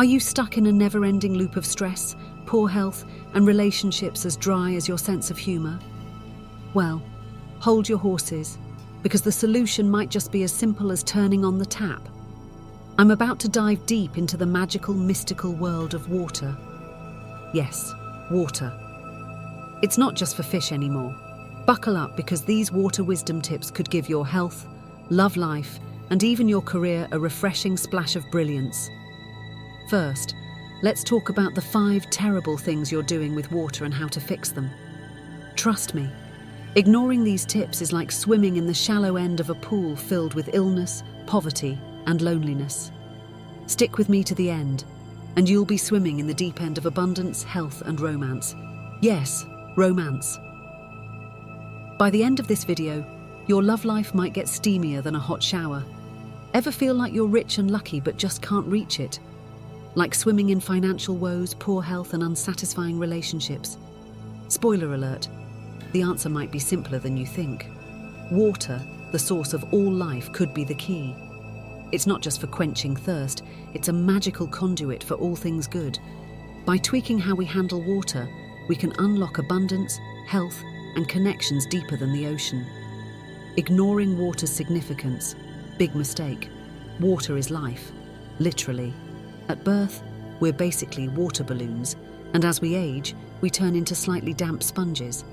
Are you stuck in a never-ending loop of stress, poor health, and relationships as dry as your sense of humor? Well, hold your horses, because the solution might just be as simple as turning on the tap. I'm about to dive deep into the magical, mystical world of water. Yes, water. It's not just for fish anymore. Buckle up, because these water wisdom tips could give your health, love life, and even your career a refreshing splash of brilliance. First, let's talk about the 5 terrible things you're doing with water and how to fix them. Trust me, ignoring these tips is like swimming in the shallow end of a pool filled with illness, poverty, and loneliness. Stick with me to the end, and you'll be swimming in the deep end of abundance, health, and romance. Yes, romance. By the end of this video, your love life might get steamier than a hot shower. Ever feel like you're rich and lucky but just can't reach it? Like swimming in financial woes, poor health, and unsatisfying relationships? Spoiler alert, the answer might be simpler than you think. Water, the source of all life, could be the key. It's not just for quenching thirst, it's a magical conduit for all things good. By tweaking how we handle water, we can unlock abundance, health, and connections deeper than the ocean. Ignoring water's significance, big mistake. Water is life, literally. At birth, we're basically water balloons, and as we age, we turn into slightly damp sponges.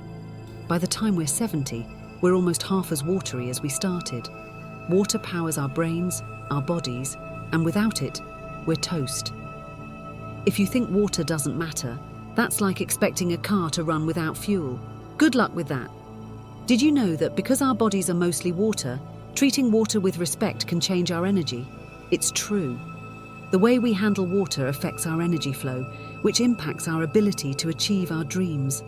By the time we're 70, we're almost half as watery as we started. Water powers our brains, our bodies, and without it, we're toast. If you think water doesn't matter, that's like expecting a car to run without fuel. Good luck with that. Did you know that because our bodies are mostly water, treating water with respect can change our energy? It's true. The way we handle water affects our energy flow, which impacts our ability to achieve our dreams.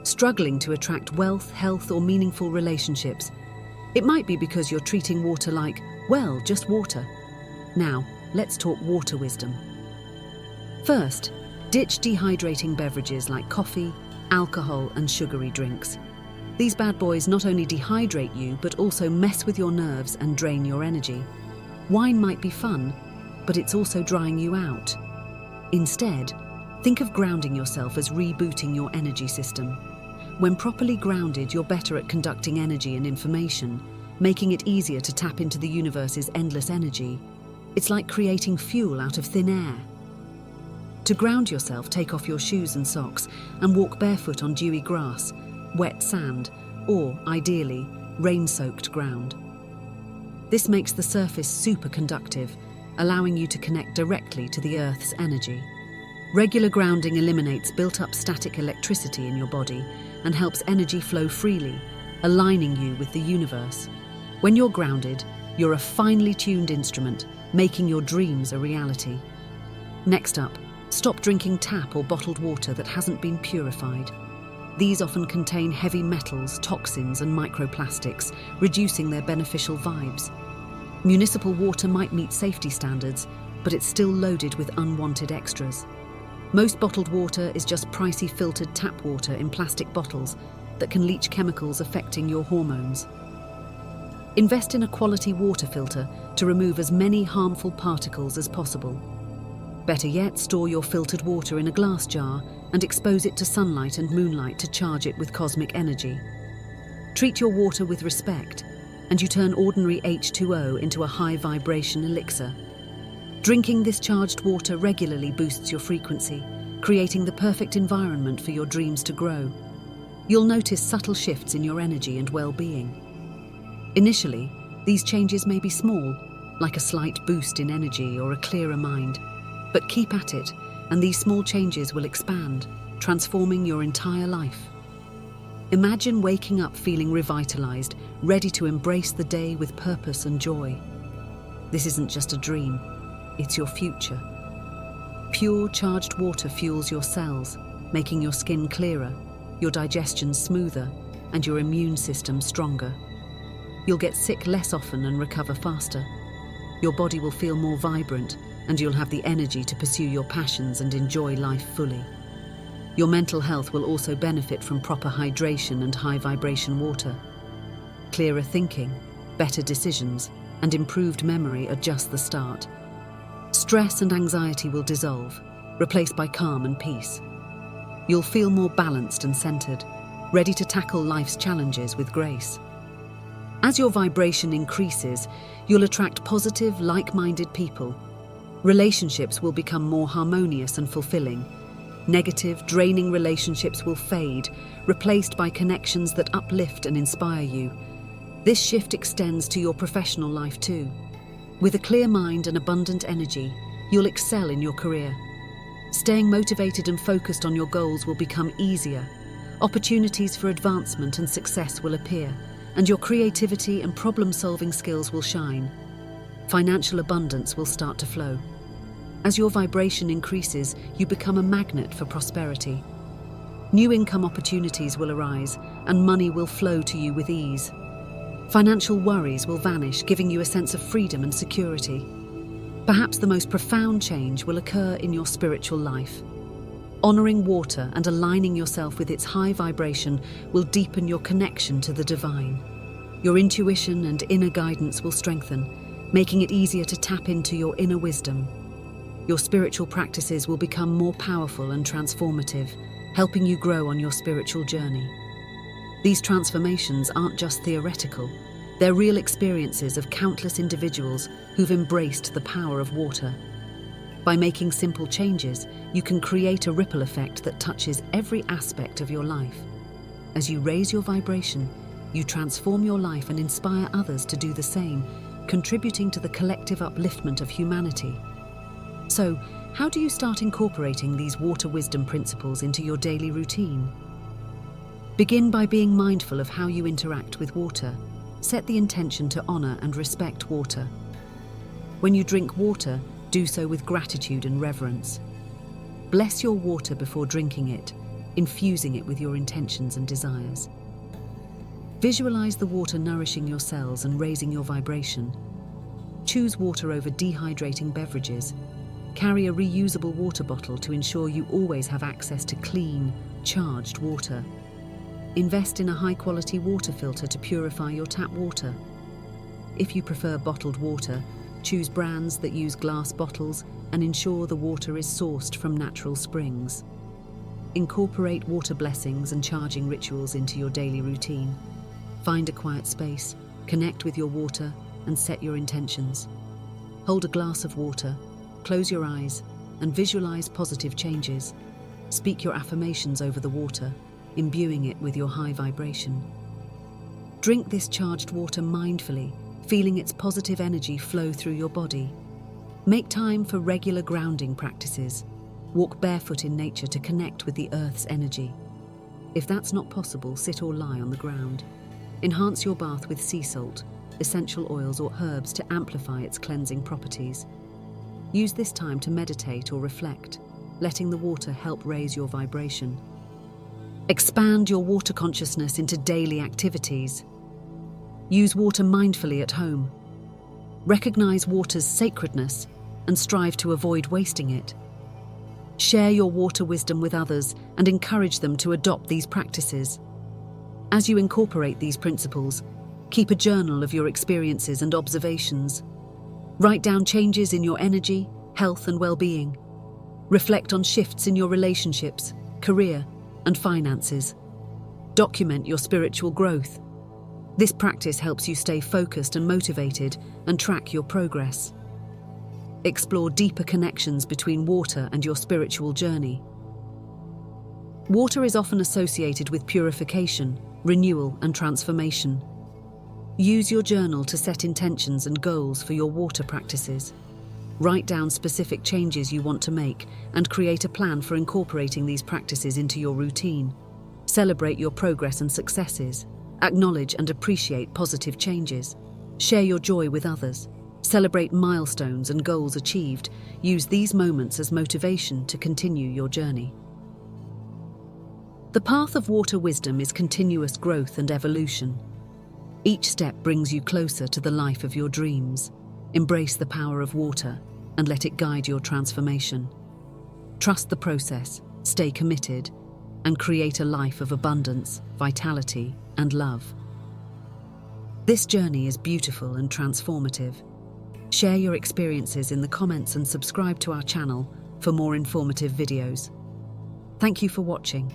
Struggling to attract wealth, health, or meaningful relationships? It might be because you're treating water like, well, just water. Now, let's talk water wisdom. First, ditch dehydrating beverages like coffee, alcohol, and sugary drinks. These bad boys not only dehydrate you, but also mess with your nerves and drain your energy. Wine might be fun, but it's also drying you out. Instead, think of grounding yourself as rebooting your energy system. When properly grounded, you're better at conducting energy and information, making it easier to tap into the universe's endless energy. It's like creating fuel out of thin air. To ground yourself, take off your shoes and socks and walk barefoot on dewy grass, wet sand, or, ideally, rain-soaked ground. This makes the surface super conductive, allowing you to connect directly to the Earth's energy. Regular grounding eliminates built-up static electricity in your body and helps energy flow freely, aligning you with the universe. When you're grounded, you're a finely tuned instrument, making your dreams a reality. Next up, stop drinking tap or bottled water that hasn't been purified. These often contain heavy metals, toxins, and microplastics, reducing their beneficial vibes. Municipal water might meet safety standards, but it's still loaded with unwanted extras. Most bottled water is just pricey filtered tap water in plastic bottles that can leach chemicals affecting your hormones. Invest in a quality water filter to remove as many harmful particles as possible. Better yet, store your filtered water in a glass jar and expose it to sunlight and moonlight to charge it with cosmic energy. Treat your water with respect, and you turn ordinary H2O into a high-vibration elixir. Drinking this charged water regularly boosts your frequency, creating the perfect environment for your dreams to grow. You'll notice subtle shifts in your energy and well-being. Initially, these changes may be small, like a slight boost in energy or a clearer mind, but keep at it, and these small changes will expand, transforming your entire life. Imagine waking up feeling revitalized, ready to embrace the day with purpose and joy. This isn't just a dream, it's your future. Pure, charged water fuels your cells, making your skin clearer, your digestion smoother, and your immune system stronger. You'll get sick less often and recover faster. Your body will feel more vibrant, and you'll have the energy to pursue your passions and enjoy life fully. Your mental health will also benefit from proper hydration and high-vibration water. Clearer thinking, better decisions, and improved memory are just the start. Stress and anxiety will dissolve, replaced by calm and peace. You'll feel more balanced and centered, ready to tackle life's challenges with grace. As your vibration increases, you'll attract positive, like-minded people. Relationships will become more harmonious and fulfilling. Negative, draining relationships will fade, replaced by connections that uplift and inspire you. This shift extends to your professional life too. With a clear mind and abundant energy, you'll excel in your career. Staying motivated and focused on your goals will become easier. Opportunities for advancement and success will appear, and your creativity and problem-solving skills will shine. Financial abundance will start to flow. As your vibration increases, you become a magnet for prosperity. New income opportunities will arise, and money will flow to you with ease. Financial worries will vanish, giving you a sense of freedom and security. Perhaps the most profound change will occur in your spiritual life. Honoring water and aligning yourself with its high vibration will deepen your connection to the divine. Your intuition and inner guidance will strengthen, making it easier to tap into your inner wisdom. Your spiritual practices will become more powerful and transformative, helping you grow on your spiritual journey. These transformations aren't just theoretical, they're real experiences of countless individuals who've embraced the power of water. By making simple changes, you can create a ripple effect that touches every aspect of your life. As you raise your vibration, you transform your life and inspire others to do the same, contributing to the collective upliftment of humanity. So, how do you start incorporating these water wisdom principles into your daily routine? Begin by being mindful of how you interact with water. Set the intention to honor and respect water. When you drink water, do so with gratitude and reverence. Bless your water before drinking it, infusing it with your intentions and desires. Visualize the water nourishing your cells and raising your vibration. Choose water over dehydrating beverages. Carry a reusable water bottle to ensure you always have access to clean, charged water. Invest in a high-quality water filter to purify your tap water. If you prefer bottled water, choose brands that use glass bottles and ensure the water is sourced from natural springs. Incorporate water blessings and charging rituals into your daily routine. Find a quiet space, connect with your water, and set your intentions. Hold a glass of water, close your eyes, and visualize positive changes. Speak your affirmations over the water, imbuing it with your high vibration. Drink this charged water mindfully, feeling its positive energy flow through your body. Make time for regular grounding practices. Walk barefoot in nature to connect with the earth's energy. If that's not possible, sit or lie on the ground. Enhance your bath with sea salt, essential oils or herbs to amplify its cleansing properties. Use this time to meditate or reflect, letting the water help raise your vibration. Expand your water consciousness into daily activities. Use water mindfully at home. Recognize water's sacredness and strive to avoid wasting it. Share your water wisdom with others and encourage them to adopt these practices. As you incorporate these principles, keep a journal of your experiences and observations. Write down changes in your energy, health, and well-being. Reflect on shifts in your relationships, career, and finances. Document your spiritual growth. This practice helps you stay focused and motivated and track your progress. Explore deeper connections between water and your spiritual journey. Water is often associated with purification, renewal, and transformation. Use your journal to set intentions and goals for your water practices. Write down specific changes you want to make and create a plan for incorporating these practices into your routine. Celebrate your progress and successes. Acknowledge and appreciate positive changes. Share your joy with others. Celebrate milestones and goals achieved. Use these moments as motivation to continue your journey. The path of water wisdom is continuous growth and evolution. Each step brings you closer to the life of your dreams. Embrace the power of water and let it guide your transformation. Trust the process, stay committed, and create a life of abundance, vitality, and love. This journey is beautiful and transformative. Share your experiences in the comments and subscribe to our channel for more informative videos. Thank you for watching.